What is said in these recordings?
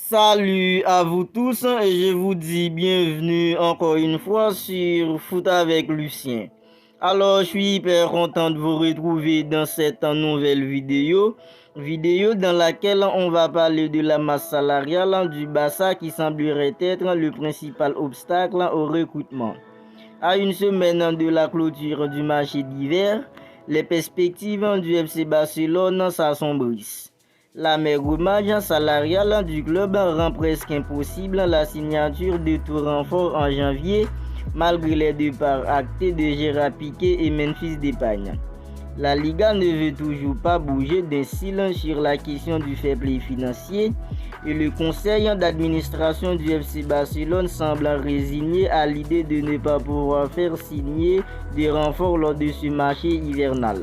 Salut à vous tous et je vous dis bienvenue encore une fois sur Foot avec Lucien. Alors, je suis hyper content de vous retrouver dans cette nouvelle vidéo dans laquelle on va parler de la masse salariale du Barça qui semblerait être le principal obstacle au recrutement. À une semaine de la clôture du marché d'hiver, les perspectives du FC Barcelone s'assombrissent. La maigre marge salariale du club rend presque impossible la signature de tout renfort en janvier, malgré les départs actés de Gérard Piqué et Memphis Depay. La Liga ne veut toujours pas bouger d'un cil sur la question du fair play financier et le conseil d'administration du FC Barcelone semble résigné à l'idée de ne pas pouvoir faire signer des renforts lors de ce marché hivernal.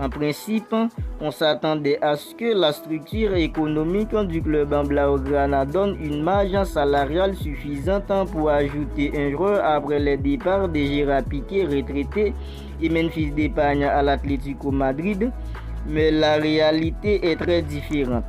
En principe, on s'attendait à ce que la structure économique du club en Blaugrana donne une marge salariale suffisante pour ajouter un joueur après les départs de Gérard Piqué retraité et Memphis Depay à l'Atlético Madrid, mais la réalité est très différente.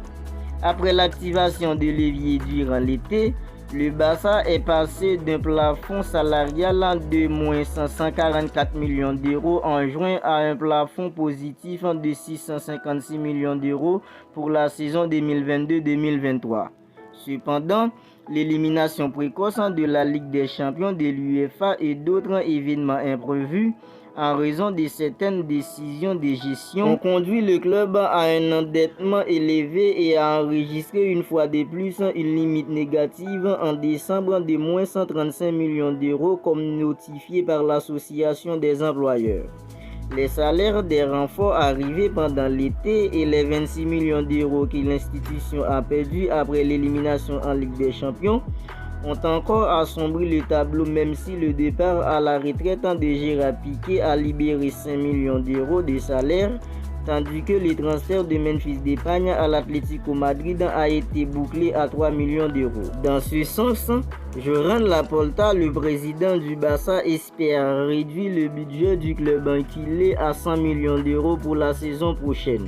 Après l'activation de levier durant l'été, le Barça est passé d'un plafond salarial de moins 144 millions d'euros en juin à un plafond positif de 656 millions d'euros pour la saison 2022-2023. Cependant, l'élimination précoce de la Ligue des Champions de l'UEFA et d'autres événements imprévus en raison de certaines décisions de gestion ont conduit le club à un endettement élevé et à enregistrer une fois de plus une limite négative en décembre de moins 135 millions d'euros comme notifié par l'association des employeurs. Les salaires des renforts arrivés pendant l'été et les 26 millions d'euros que l'institution a perdus après l'élimination en Ligue des Champions ont encore assombri le tableau, même si le départ à la retraite de Gérard Piqué a libéré 5 millions d'euros de salaire, tandis que le transfert de Memphis Depay à l'Atlético Madrid a été bouclé à 3 millions d'euros. Dans ce sens, Joan Laporta, le président du Barça, espère réduire le budget du club qu'il à 100 millions d'euros pour la saison prochaine.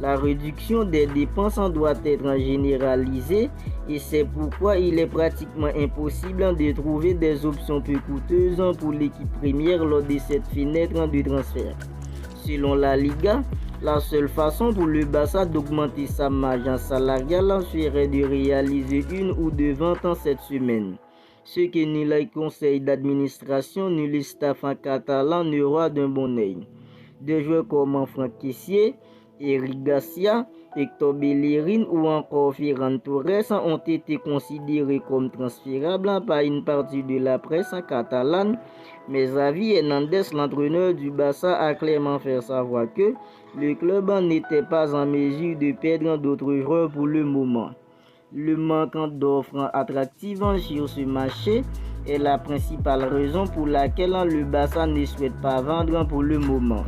La réduction des dépenses doit être généralisée et c'est pourquoi il est pratiquement impossible de trouver des options peu coûteuses pour l'équipe première lors de cette fenêtre de transfert. Selon la Liga, la seule façon pour le Barça d'augmenter sa marge salariale serait de réaliser une ou deux ventes cette semaine. Ce que ni le conseil d'administration ni le staff en catalan ne voient d'un bon œil. Des joueurs comme Franck Kessié, Eric Garcia, Hector Bellerin ou encore Ferran Torres ont été considérés comme transférables par une partie de la presse catalane, mais Xavi Hernandez, l'entraîneur du Barça, a clairement fait savoir que le club n'était pas en mesure de perdre d'autres joueurs pour le moment. Le manque d'offres attractives sur ce marché est la principale raison pour laquelle le Barça ne souhaite pas vendre pour le moment.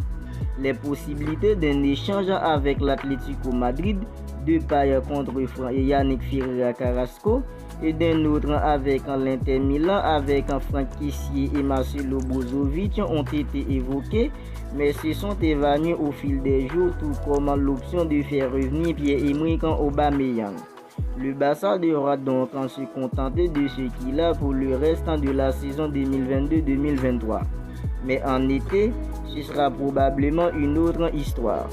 Les possibilités d'un échange avec l'Atlético Madrid, de Depay contre Yannick Ferreira Carrasco et d'un autre avec l'Inter Milan avec Franck Kessié et Marcelo Brozovic ont été évoquées, mais se sont évanouies au fil des jours, tout comme l'option de faire revenir Pierre-Emerick Aubameyang. Le Barça devra donc se contenter de ce qu'il a pour le reste de la saison 2022-2023. Mais en été, ce sera probablement une autre histoire.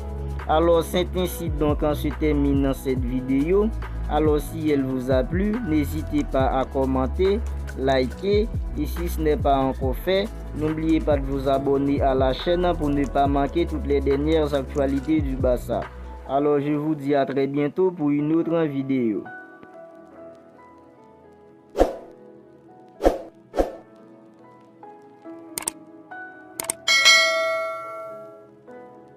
Alors c'est ainsi donc qu'on se termine cette vidéo. Alors si elle vous a plu, n'hésitez pas à commenter, liker et si ce n'est pas encore fait, n'oubliez pas de vous abonner à la chaîne pour ne pas manquer toutes les dernières actualités du Barça. Alors je vous dis à très bientôt pour une autre vidéo.